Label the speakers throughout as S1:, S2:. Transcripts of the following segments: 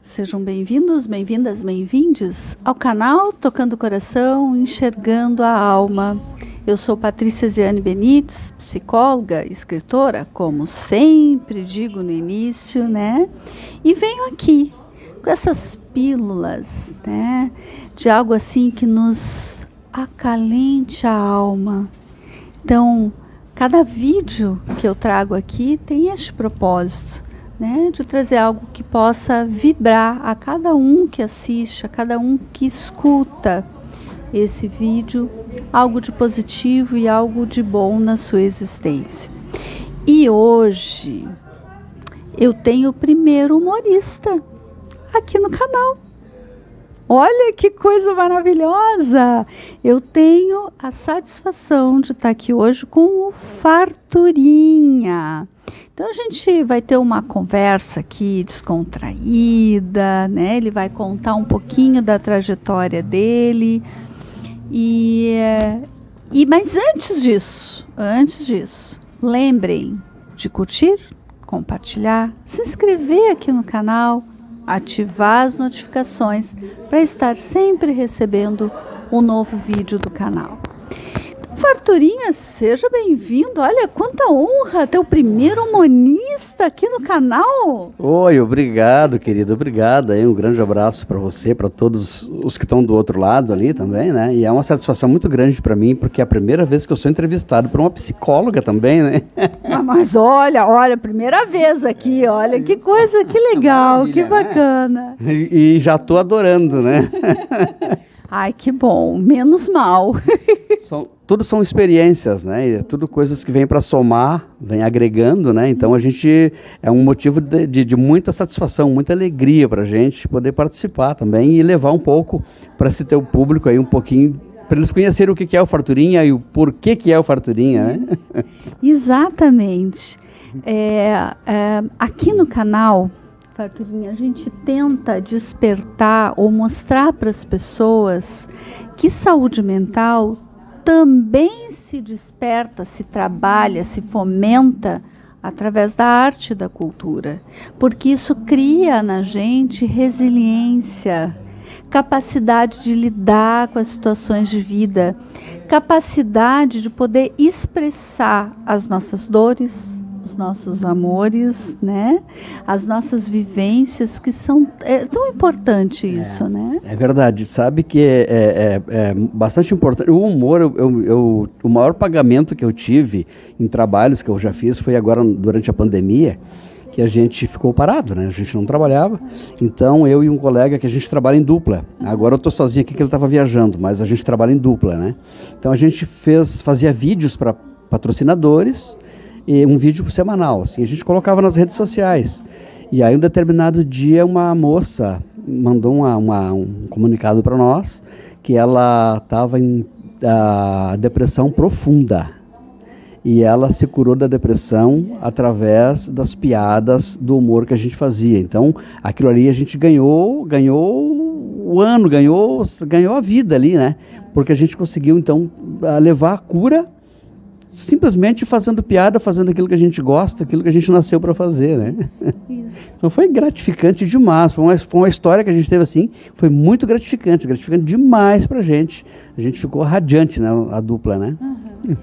S1: Sejam bem-vindos, bem-vindas, bem-vindes ao canal Tocando o Coração, Enxergando a Alma. Eu sou Patrícia Ziane Benites, psicóloga, escritora, como sempre digo no início, né? E venho aqui com essas pílulas, né? De algo assim que nos acalente a alma. Então, cada vídeo que eu trago aqui tem este propósito, né, de trazer algo que possa vibrar a cada um que assiste, a cada um que escuta esse vídeo, algo de positivo e algo de bom na sua existência. E hoje eu tenho o primeiro humorista aqui no canal. Olha que coisa maravilhosa! Eu tenho a satisfação de estar aqui hoje com o Farturinha. Então a gente vai ter uma conversa aqui descontraída, né? Ele vai contar um pouquinho da trajetória dele. Mas antes disso, lembrem de curtir, compartilhar, se inscrever aqui no canal, ativar as notificações para estar sempre recebendo um novo vídeo do canal. Farturinha, seja bem-vindo. Olha, quanta honra ter o primeiro humanista aqui no canal.
S2: Oi, obrigado, querido, obrigado. Um grande abraço para você, para todos os que estão do outro lado ali também, né? E é uma satisfação muito grande para mim, porque é a primeira vez que eu sou entrevistado por uma psicóloga também, né?
S1: Mas olha, primeira vez aqui, olha, que coisa, que legal, que bacana.
S2: Né? E já estou adorando, né?
S1: Ai, que bom, menos mal.
S2: Tudo são experiências, né? E tudo coisas que vêm para somar, vêm agregando, né? Então a gente é um motivo de muita satisfação, muita alegria para a gente poder participar também e levar um pouco para esse teu público aí um pouquinho, para eles conhecerem o que é o Farturinha e o porquê que é o Farturinha, né?
S1: Exatamente. Aqui no canal Farturinha, a gente tenta despertar ou mostrar para as pessoas que saúde mental também se desperta, se trabalha, se fomenta através da arte e da cultura, porque isso cria na gente resiliência, capacidade de lidar com as situações de vida, capacidade de poder expressar as nossas dores, os nossos amores, né? As nossas vivências, que são tão importante isso, né?
S2: É verdade, sabe que é bastante importante. O humor, o maior pagamento que eu tive em trabalhos que eu já fiz foi agora durante a pandemia, que a gente ficou parado, né? A gente não trabalhava, então eu e um colega que a gente trabalha em dupla. Agora eu estou sozinho aqui que ele estava viajando, mas a gente trabalha em dupla, né? Então a gente fazia vídeos para patrocinadores, e um vídeo semanal, assim, a gente colocava nas redes sociais. E aí, um determinado dia, uma moça mandou um comunicado para nós que ela estava em depressão profunda. E ela se curou da depressão através das piadas, do humor que a gente fazia. Então, aquilo ali a gente ganhou o ano, ganhou a vida ali, né? Porque a gente conseguiu, então, levar a cura simplesmente fazendo piada, fazendo aquilo que a gente gosta, aquilo que a gente nasceu para fazer, né? Isso. Então foi gratificante demais, foi uma história que a gente teve assim, foi muito gratificante demais pra gente. A gente ficou radiante, né, a dupla, né?
S1: Uhum.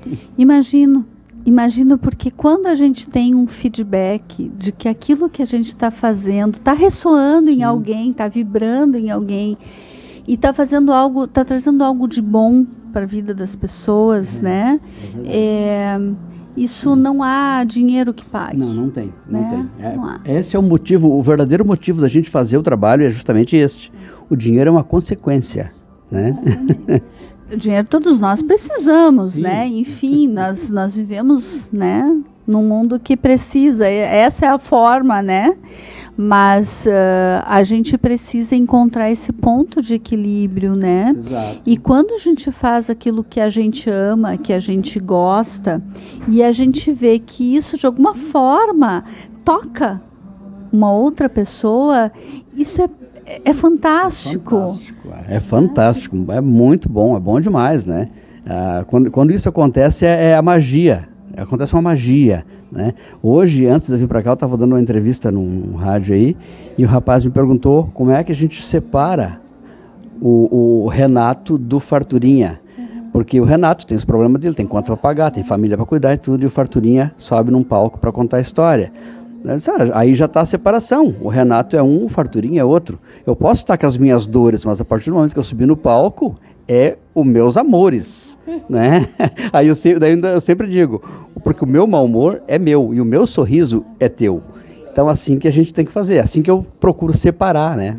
S1: Imagino porque quando a gente tem um feedback de que aquilo que a gente está fazendo está ressoando em alguém, está vibrando em alguém e está fazendo algo, está trazendo algo de bom para a vida das pessoas, né? Isso não há dinheiro que pague.
S2: Não tem.
S1: Não há.
S2: Esse é o motivo, o verdadeiro motivo da gente fazer o trabalho é justamente este. O dinheiro é uma consequência, né?
S1: O dinheiro todos nós precisamos,
S2: Sim.
S1: né? Enfim, nós vivemos, né, num mundo que precisa. Essa é a forma, né? Mas a gente precisa encontrar esse ponto de equilíbrio, né?
S2: Exato.
S1: E quando a gente faz aquilo que a gente ama, que a gente gosta, e a gente vê que isso de alguma forma toca uma outra pessoa, isso é fantástico.
S2: É fantástico, é muito bom, é bom demais, né? Quando isso acontece, é a magia. Acontece uma magia né? Hoje, antes de eu vir para cá, eu estava dando uma entrevista num rádio aí, e o rapaz me perguntou como é que a gente separa o Renato do Farturinha. Porque o Renato tem os problemas dele, tem conta para pagar, tem família para cuidar e tudo, e o Farturinha sobe num palco para contar a história. Aí já está a separação. O Renato é um, o Farturinha é outro. Eu posso estar com as minhas dores, mas a partir do momento que eu subir no palco, é os meus amores, né? Aí eu sempre digo, porque o meu mau humor é meu e o meu sorriso é teu. Então assim que a gente tem que fazer, assim que eu procuro separar, né?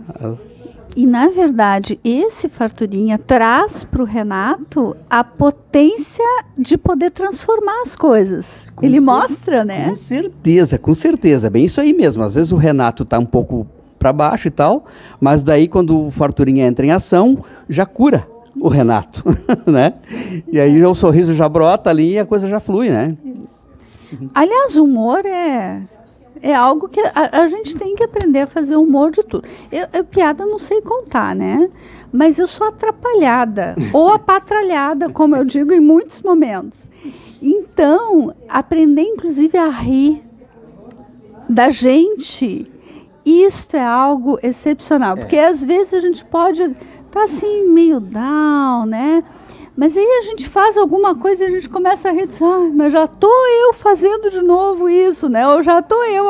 S1: E, na verdade, esse Farturinha traz para o Renato a potência de poder transformar as coisas. Ele mostra, né?
S2: Com certeza. Bem isso aí mesmo. Às vezes o Renato está um pouco para baixo e tal, mas daí quando o Farturinha entra em ação, já cura o Renato, né? E aí o sorriso já brota ali e a coisa já flui, né?
S1: Aliás, o humor é algo que a gente tem que aprender a fazer humor de tudo. Eu piada não sei contar, né? Mas eu sou atrapalhada, ou apatralhada, como eu digo em muitos momentos. Então, aprender inclusive a rir da gente, isto é algo excepcional. Porque às vezes a gente pode estar assim, meio down, né? Mas aí a gente faz alguma coisa e a gente começa a rir, mas já estou eu fazendo de novo isso, né? Ou já estou eu.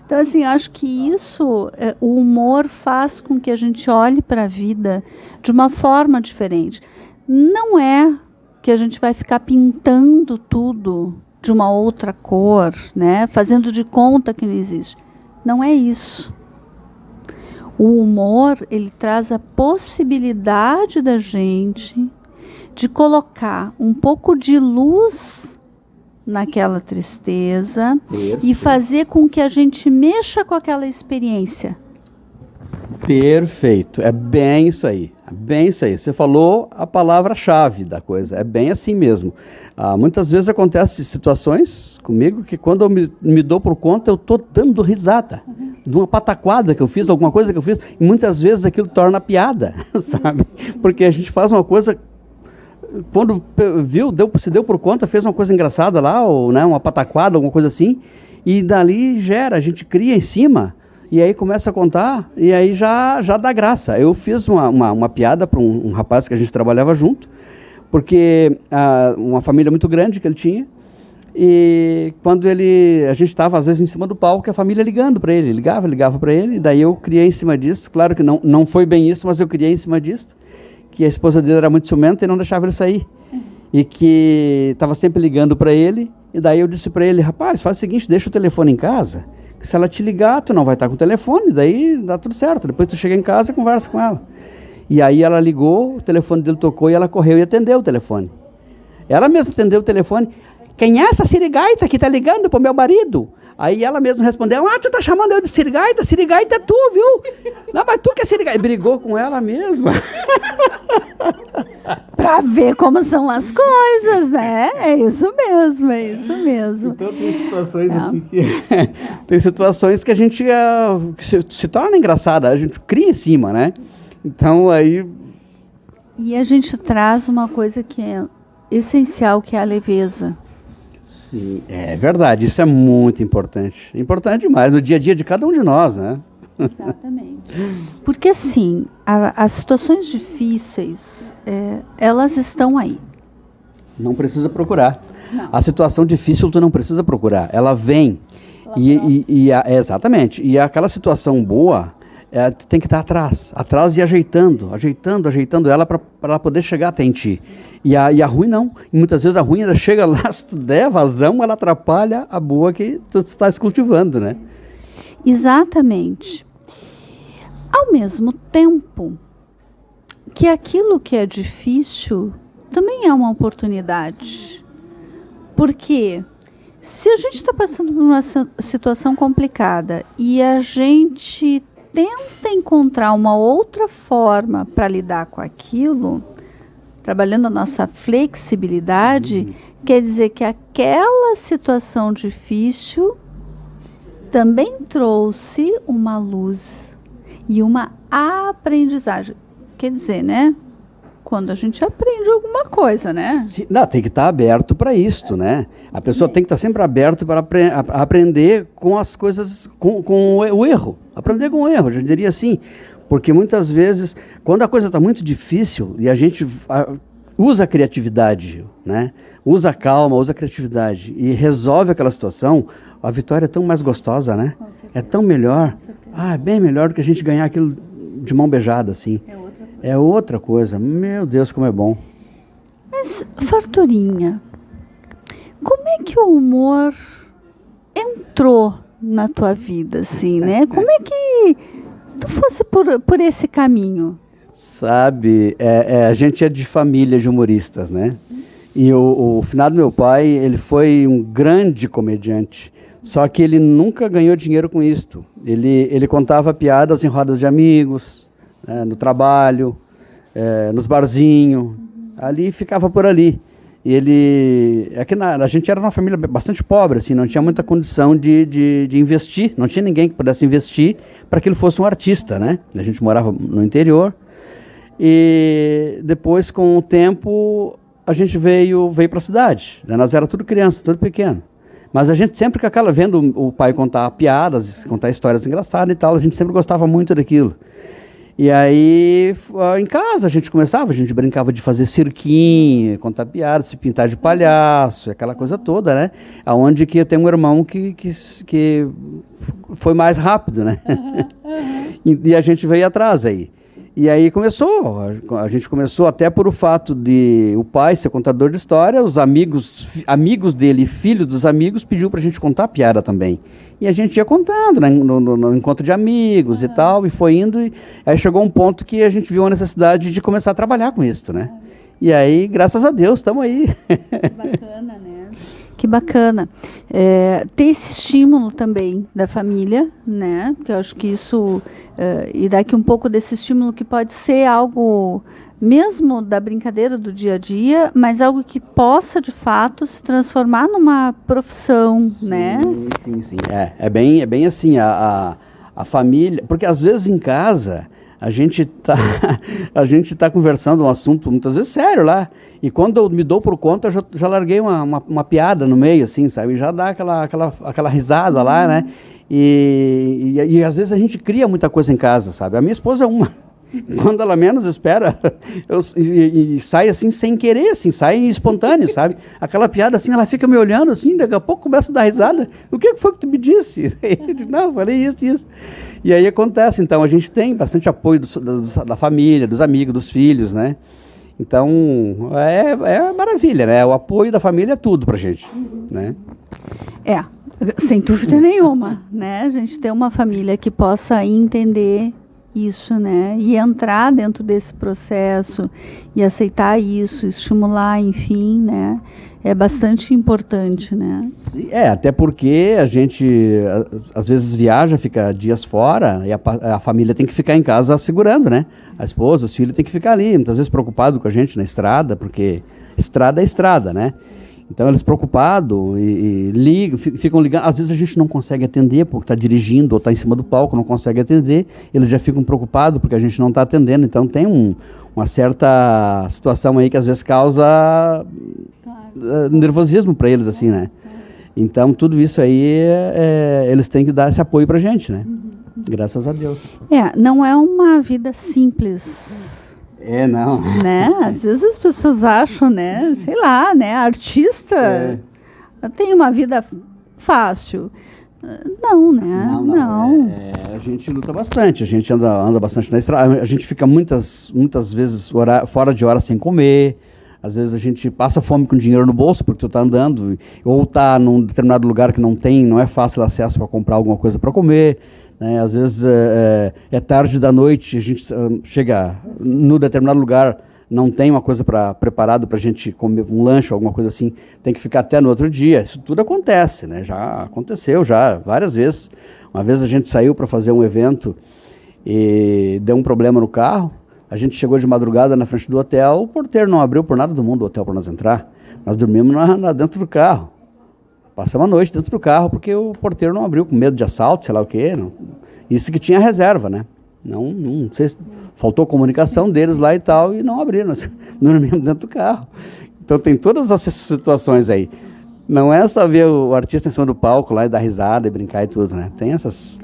S1: Então, assim, acho que isso, o humor faz com que a gente olhe para a vida de uma forma diferente. Não é que a gente vai ficar pintando tudo de uma outra cor, né? Fazendo de conta que não existe. Não é isso. O humor, ele traz a possibilidade da gente de colocar um pouco de luz naquela tristeza. Perfeito. E fazer com que a gente mexa com aquela experiência.
S2: Perfeito, é bem isso aí, Você falou a palavra-chave da coisa, é bem assim mesmo. Muitas vezes acontecem situações comigo que quando eu me dou por conta, eu estou dando risada de uma pataquada que eu fiz, alguma coisa que eu fiz, e muitas vezes aquilo torna piada, sabe? Porque a gente faz uma coisa... Quando se deu por conta, fez uma coisa engraçada lá, ou né, uma pataquada, alguma coisa assim, e dali a gente cria em cima, e aí começa a contar, e aí já dá graça. Eu fiz uma piada para um rapaz que a gente trabalhava junto, porque uma família muito grande que ele tinha, e quando a gente estava às vezes em cima do palco, a família ligando para ele, ligava para ele, e daí eu criei em cima disso, claro que não foi bem isso, mas eu criei em cima disso, que a esposa dele era muito ciumenta e não deixava ele sair. E que estava sempre ligando para ele. E daí eu disse para ele, rapaz, faz o seguinte, deixa o telefone em casa, que se ela te ligar, tu não vai estar com o telefone, daí dá tudo certo. Depois tu chega em casa e conversa com ela. E aí ela ligou, o telefone dele tocou e ela correu e atendeu o telefone. Ela mesma atendeu o telefone. Quem é essa sirigaita que está ligando pro meu marido? Aí ela mesma respondeu, tu tá chamando eu de sirigaita? Sirigaita é tu, viu? Não, mas tu que é sirigaita. Brigou com ela mesma.
S1: Pra ver como são as coisas, né? É isso mesmo.
S2: Então tem situações assim que... tem situações que a gente se torna engraçada, a gente cria em cima, né? Então aí...
S1: E a gente traz uma coisa que é essencial, que é a leveza.
S2: Sim, é verdade, isso é muito importante. Importante demais, no dia a dia de cada um de nós, né?
S1: Exatamente. Porque assim, as situações difíceis, elas estão aí.
S2: Não precisa procurar.
S1: Não.
S2: A situação difícil tu não precisa procurar, ela vem. Exatamente, e aquela situação boa, tu tem que estar atrás e ajeitando ela para ela poder chegar até em ti. E a ruim não. E muitas vezes a ruim ela chega lá, se tu der vazão, ela atrapalha a boa que tu estás cultivando, né?
S1: Exatamente. Ao mesmo tempo que aquilo que é difícil também é uma oportunidade. Porque se a gente está passando por uma situação complicada e a gente tenta encontrar uma outra forma para lidar com aquilo, trabalhando a nossa flexibilidade, quer dizer que aquela situação difícil também trouxe uma luz e uma aprendizagem. Quer dizer, né? quando a gente aprende alguma coisa, né?
S2: Não, tem que estar aberto para isto, né? A pessoa tem que estar sempre aberta para aprender com as coisas, com o erro. Aprender com o erro, eu diria assim. Porque muitas vezes, quando a coisa está muito difícil e a gente usa a criatividade, né? Usa a calma, usa a criatividade e resolve aquela situação, a vitória é tão mais gostosa, né? É tão melhor. É bem melhor do que a gente ganhar aquilo de mão beijada, assim. É outra coisa. Meu Deus, como é bom.
S1: Mas, Farturinha, como é que o humor entrou na tua vida, assim, né? Como é que tu fosse por esse caminho?
S2: Sabe, a gente é de família de humoristas, né? E o finado meu pai, ele foi um grande comediante. Só que ele nunca ganhou dinheiro com isto. Ele contava piadas em rodas de amigos, no trabalho, nos barzinhos. Ali ficava por ali. E a gente era uma família bastante pobre, assim, não tinha muita condição de investir. Não tinha ninguém que pudesse investir para que ele fosse um artista, né? A gente morava no interior. E depois, com o tempo, a gente veio para a cidade. Nós era tudo criança, tudo pequeno. Mas a gente sempre com aquela, vendo o pai contar piadas, contar histórias engraçadas e tal, a gente sempre gostava muito daquilo. E aí, em casa, a gente brincava de fazer cirquinho, contar piadas, se pintar de palhaço, aquela coisa toda, né? Aonde que eu tenho um irmão que foi mais rápido, né? E a gente veio atrás aí. E aí a gente começou até por o fato de o pai ser contador de história, os amigos dele, filho dos amigos, pediu pra gente contar piada também. E a gente ia contando, né, no encontro de amigos e tal, e foi indo, e aí chegou um ponto que a gente viu a necessidade de começar a trabalhar com isso, né? E aí, graças a Deus, estamos aí.
S1: Que bacana, né? Que bacana. Ter esse estímulo também da família, né? Porque eu acho que isso, e daqui um pouco desse estímulo que pode ser algo mesmo da brincadeira do dia a dia, mas algo que possa de fato se transformar numa profissão,
S2: sim,
S1: né?
S2: Sim. É bem assim, a família, porque às vezes em casa a gente tá conversando um assunto muitas vezes sério lá, e quando eu me dou por conta, eu já larguei uma piada no meio, assim, sabe? Já dá aquela risada lá, né? E às vezes a gente cria muita coisa em casa, sabe? A minha esposa é uma. Quando ela menos espera, e sai assim sem querer, assim, sai espontâneo, sabe? Aquela piada assim, ela fica me olhando assim, daqui a pouco começa a dar risada. O que foi que tu me disse? Não, falei isso. E aí acontece, então a gente tem bastante apoio da família, dos amigos, dos filhos, né? Então é maravilha, né? O apoio da família é tudo pra gente, né?
S1: Sem dúvida nenhuma, né? A gente ter uma família que possa entender isso, né? E entrar dentro desse processo e aceitar isso, estimular, enfim, né? É bastante importante, né?
S2: Sim, até porque a gente às vezes viaja, fica dias fora e a família tem que ficar em casa segurando, né? A esposa, os filhos têm que ficar ali, muitas vezes preocupado com a gente na estrada, porque estrada é estrada, né? Então eles preocupados e ligam, ficam ligando. Às vezes a gente não consegue atender porque está dirigindo ou está em cima do palco, não consegue atender. Eles já ficam preocupados porque a gente não está atendendo. Então tem uma certa situação aí que às vezes causa nervosismo para eles, assim, né? Então tudo isso aí eles têm que dar esse apoio para a gente, né? Graças a Deus.
S1: Não é uma vida simples.
S2: Não.
S1: Né? Às vezes as pessoas acham, né? Sei lá, né? Artista tem uma vida fácil. Não, né? Não.
S2: A gente luta bastante, a gente anda bastante na estrada, a gente fica muitas vezes fora de hora sem comer, às vezes a gente passa fome com dinheiro no bolso porque tu tá andando, ou tá num determinado lugar que não é fácil acesso para comprar alguma coisa para comer. Né? Às vezes é tarde da noite, a gente chega no determinado lugar, não tem uma coisa preparado para a gente comer um lanche, alguma coisa assim, tem que ficar até no outro dia. Isso tudo acontece, né? Já aconteceu várias vezes. Uma vez a gente saiu para fazer um evento e deu um problema no carro, a gente chegou de madrugada na frente do hotel, o porteiro não abriu por nada do mundo o hotel para nós entrar, nós dormimos dentro do carro. Passamos a noite dentro do carro porque o porteiro não abriu, com medo de assalto, sei lá o quê. Não. Isso que tinha reserva, né? Não sei se faltou comunicação deles lá e tal, e não abriram, nós dormimos dentro do carro. Então tem todas essas situações aí. Não é só ver o artista em cima do palco lá e dar risada e brincar e tudo, né? Tem essas...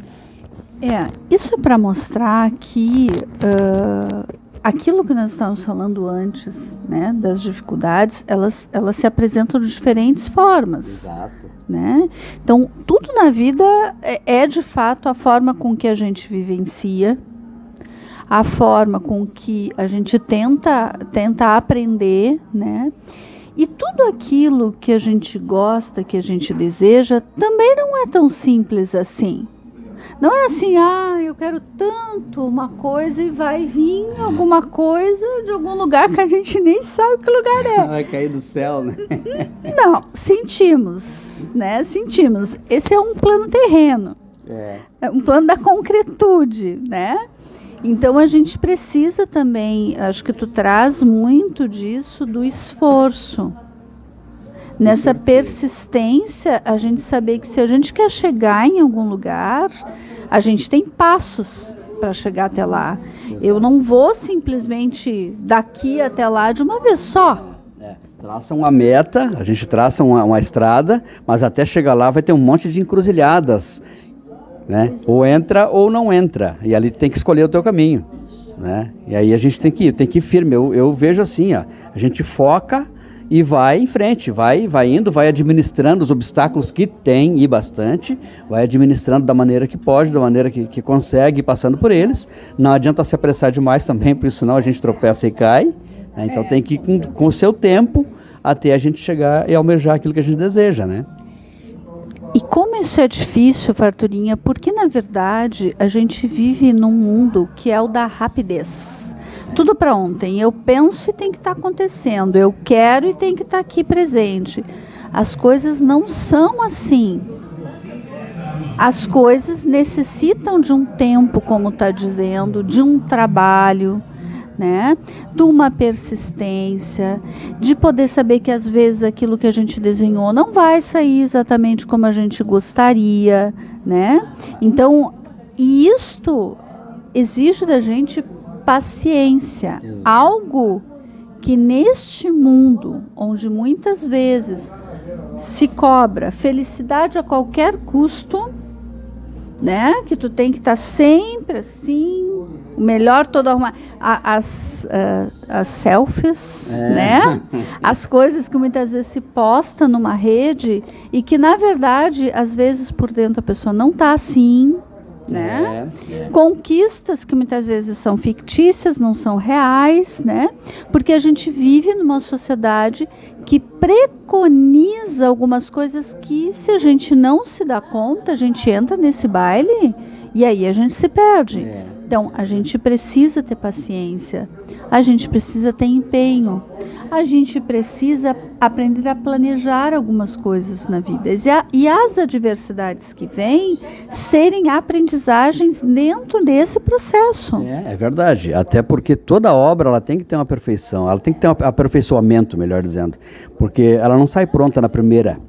S1: Isso é para mostrar que aquilo que nós estávamos falando antes, né, das dificuldades, elas se apresentam de diferentes formas.
S2: Exato.
S1: Né? Então, tudo na vida é de fato a forma com que a gente vivencia, a forma com que a gente tenta aprender, né? E tudo aquilo que a gente gosta, que a gente deseja, também não é tão simples assim. Não é assim, eu quero tanto uma coisa e vai vir alguma coisa de algum lugar que a gente nem sabe que lugar é.
S2: Vai cair do céu, né?
S1: Não, sentimos, né? Sentimos. Esse é um plano terreno. É um plano da concretude, né? Então a gente precisa também, acho que tu traz muito disso, do esforço. Nessa persistência, a gente saber que se a gente quer chegar em algum lugar, a gente tem passos para chegar até lá. Eu não vou simplesmente daqui até lá de uma vez só.
S2: Traça uma meta, a gente traça uma estrada, mas até chegar lá vai ter um monte de encruzilhadas, né? Ou entra ou não entra, e ali tem que escolher o teu caminho, né? E aí a gente tem que ir firme. Eu vejo assim, a gente foca e vai em frente, vai indo, vai administrando os obstáculos que tem, e bastante, vai administrando da maneira que pode, da maneira que consegue, passando por eles. Não adianta se apressar demais também, porque senão a gente tropeça e cai, né? Então tem que ir com o seu tempo até a gente chegar e almejar aquilo que a gente deseja, né?
S1: E como isso é difícil, Farturinha, porque na verdade a gente vive num mundo que é o da rapidez. Tudo para ontem. Eu penso e tem que estar acontecendo. Eu quero e tem que estar aqui presente. As coisas não são assim. As coisas necessitam de um tempo, como está dizendo, de um trabalho, né? De uma persistência, de poder saber que às vezes aquilo que a gente desenhou não vai sair exatamente como a gente gostaria, né? Então, isto exige da gente paciência. Exato. Algo que neste mundo, onde muitas vezes se cobra felicidade a qualquer custo, né? Que tu tem que estar sempre assim, o melhor todo arrumado. As selfies, né? As coisas que muitas vezes se posta numa rede e que, na verdade, às vezes por dentro a pessoa não está assim, né? Conquistas que muitas vezes são fictícias, não são reais, né? Porque a gente vive numa sociedade que preconiza algumas coisas que, se a gente não se dá conta, a gente entra nesse baile e aí a gente se perde. Então, a gente precisa ter paciência, a gente precisa ter empenho, a gente precisa aprender a planejar algumas coisas na vida. E as adversidades que vêm serem aprendizagens dentro desse processo.
S2: É verdade, até porque toda obra ela tem que ter uma perfeição, ela tem que ter um aperfeiçoamento, melhor dizendo, porque ela não sai pronta na primeira.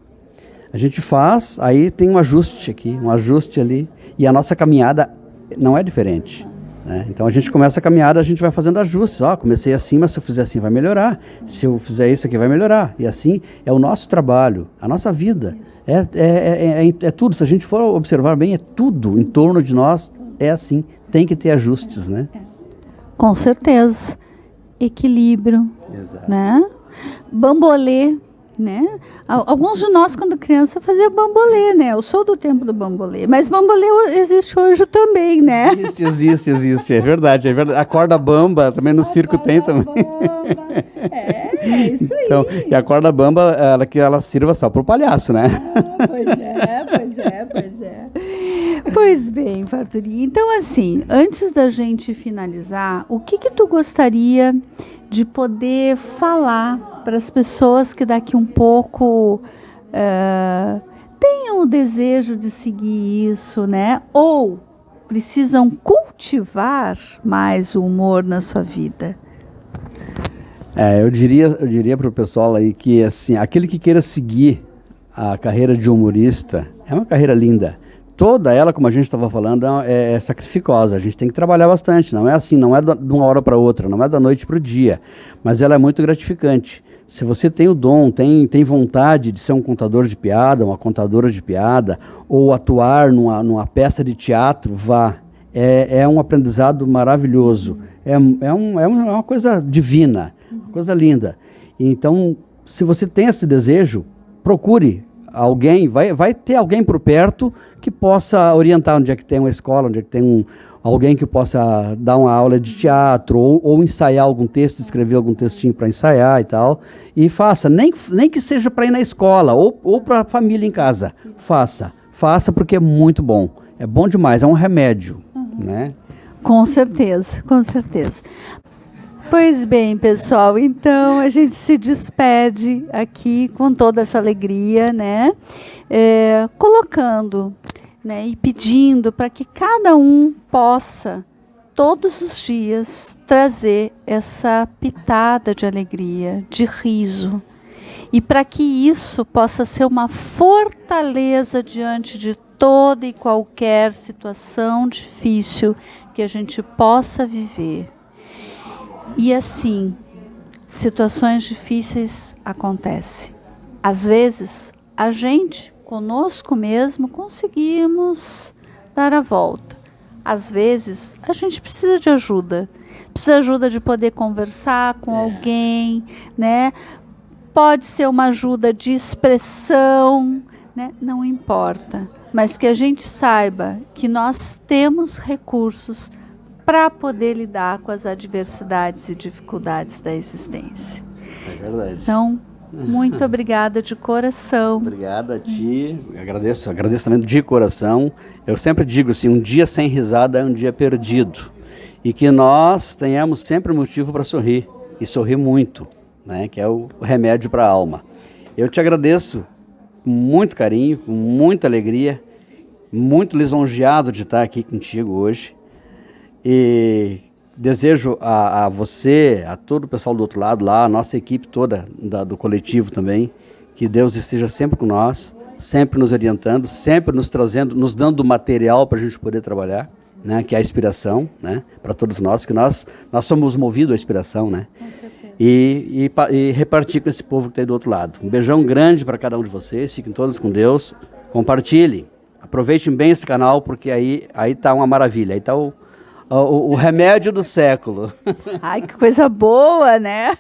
S2: A gente faz, aí tem um ajuste aqui, um ajuste ali, e a nossa caminhada não é diferente. Né? Então a gente começa a caminhada, a gente vai fazendo ajustes. Comecei assim, mas se eu fizer assim vai melhorar. Se eu fizer isso aqui vai melhorar. E assim é o nosso trabalho, a nossa vida. É tudo. Se a gente for observar bem, é tudo em torno de nós. É assim. Tem que ter ajustes, né?
S1: Com certeza. Equilíbrio. Exato. Né? Bambolê. Né? Alguns de nós, quando criança, fazia bambolê, né? Eu sou do tempo do bambolê, mas bambolê existe hoje também, né?
S2: Existe, é verdade. A corda bamba, também no circo tem também.
S1: É isso aí.
S2: Então, e a corda bamba, ela sirva só pro palhaço, né?
S1: Pois é. Pois bem, Farturinha. Então, assim, antes da gente finalizar, o que tu gostaria de poder falar para as pessoas que daqui um pouco tenham o desejo de seguir isso, né? Ou precisam cultivar mais o humor na sua vida?
S2: Eu diria para o pessoal aí que, assim, aquele que queira seguir a carreira de humorista é uma carreira linda. toda ela, como a gente estava falando, é sacrificosa. A gente tem que trabalhar bastante. Não é assim, não é de uma hora para outra, não é da noite para o dia. Mas ela é muito gratificante. Se você tem o dom, tem vontade de ser um contador de piada, uma contadora de piada, ou atuar numa peça de teatro, vá. É um aprendizado maravilhoso. É uma coisa divina, uma coisa linda. Então, se você tem esse desejo, procure alguém, vai ter alguém por perto que possa orientar onde é que tem uma escola, onde é que tem alguém que possa dar uma aula de teatro ou ensaiar algum texto, escrever algum textinho para ensaiar e tal. E faça, nem que seja para ir na escola ou para a família em casa. Faça porque é muito bom. É bom demais, é um remédio, né?
S1: Com certeza, com certeza. Pois bem, pessoal, então a gente se despede aqui com toda essa alegria, né? Colocando, né, e pedindo para que cada um possa, todos os dias, trazer essa pitada de alegria, de riso, e para que isso possa ser uma fortaleza diante de toda e qualquer situação difícil que a gente possa viver. E assim, situações difíceis acontecem. Às vezes, a gente, conosco mesmo, conseguimos dar a volta. Às vezes, a gente precisa de ajuda. Precisa de ajuda de poder conversar com alguém, né? Pode ser uma ajuda de expressão, né? Não importa. Mas que a gente saiba que nós temos recursos para poder lidar com as adversidades e dificuldades da existência.
S2: É verdade.
S1: Então, muito obrigada de coração.
S2: Obrigado a ti, agradeço também de coração. Eu sempre digo assim, um dia sem risada é um dia perdido. E que nós tenhamos sempre motivo para sorrir, e sorrir muito, né? Que é o remédio para a alma. Eu te agradeço com muito carinho, com muita alegria, muito lisonjeado de estar aqui contigo hoje. E desejo a você, a todo o pessoal do outro lado lá, a nossa equipe toda do coletivo também, que Deus esteja sempre com nós, sempre nos orientando, sempre nos trazendo, nos dando material para a gente poder trabalhar, né, que é a inspiração, né, para todos nós, que nós somos movidos à inspiração, né, e repartir com esse povo que está aí do outro lado. Um beijão grande para cada um de vocês, fiquem todos com Deus, compartilhem, aproveitem bem esse canal, porque aí está uma maravilha, aí está o remédio do século.
S1: Ai, que coisa boa, né?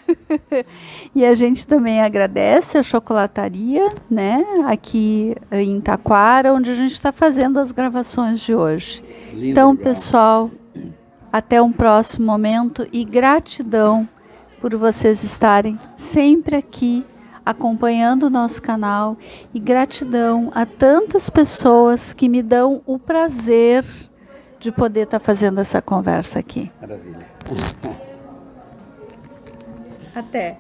S1: E a gente também agradece a chocolataria, né? Aqui em Taquara, onde a gente está fazendo as gravações de hoje.
S2: Lindo
S1: então,
S2: lugar.
S1: pessoal, até um próximo momento e gratidão por vocês estarem sempre aqui acompanhando o nosso canal e gratidão a tantas pessoas que me dão o prazer de poder estar fazendo essa conversa aqui.
S2: Maravilha.
S1: Até.